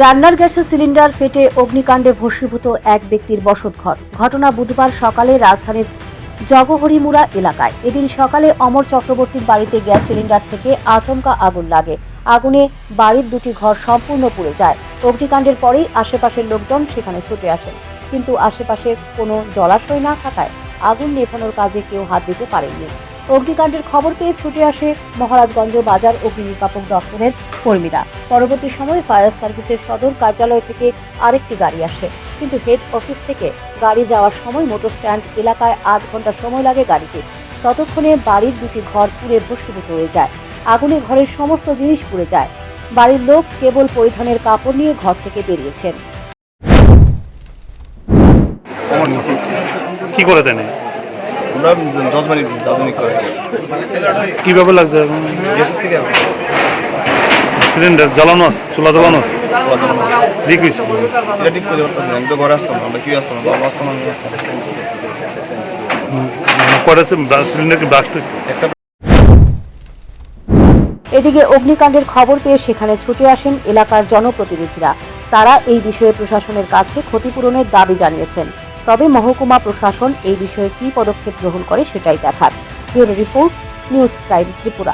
রান্নার গ্যাসের সিলিন্ডার ফেটে অগ্নিকাণ্ডে ভস্মীভূত এক ব্যক্তির বসতঘর। ঘটনা বুধবার সকালে রাজধানীর জগহরিমুড়া এলাকায়। এদিন সকালে অমর চক্রবর্তীর বাড়িতে গ্যাস সিলিন্ডার থেকে আচমকা আগুন লাগে। আগুনে বাড়ির দুটি ঘর সম্পূর্ণ পুড়ে যায়। অগ্নিকাণ্ডের পরেই আশেপাশের লোকজন সেখানে ছুটে আসেন, কিন্তু আশেপাশে কোনো জলাশয় না থাকায় আগুন নেভানোর কাজে কেউ হাত দিতে পারেননি। অগ্নিকাণ্ডের খবর পেয়ে ছুটে আসে মহারাজগঞ্জ বাজার অগ্নি নির্বাপক দপ্তরের কর্মীরা। পরবর্তী সময়ে ফায়ার সার্ভিসের সদর কার্যালয় থেকে আরেকটি গাড়ি আসে, কিন্তু হেড অফিস থেকে গাড়ি যাওয়ার সময় মোটর স্ট্যান্ড এলাকায় 8 ঘন্টা সময় লাগে গাড়িতে। ততক্ষণে বাড়ির দুটি ঘর পুড়ে ভস্মীভূত হয়ে যায়। আগুনে ঘরের সমস্ত জিনিস পুড়ে যায়। বাড়ির লোক কেবল পরিধানের কাপড় নিয়ে ঘর থেকে বেরিয়েছেন। কি করে দেন? আমরা জজমানি আধুনিক করে কিভাবে লাগছে? সিলিন্ডার জ্বালানো আছে, চুলা জ্বালানো আছে, লিক হয়েছে। এটা ঠিক করে পারতেছি না। আমি তো ঘরে আসতাম না, আমরা কি আসতাম না, বাবা আসতাম না, আমি আসতাম করেছে সিলিন্ডার কি ব্লাস্ট হয়েছে? এদিকে অগ্নিকাণ্ডের খবর পেয়ে সেখানে ছুটে আসেন এলাকার জনপ্রতিনিধিরা। তারা এই বিষয়ে প্রশাসনের কাছে ক্ষতিপূরণের দাবি জানিয়েছেন। তবে মহকুমা প্রশাসন এই বিষয়ে কী পদক্ষেপ গ্রহণ করে সেটাই দেখার। Bureau report, news prime Tripura.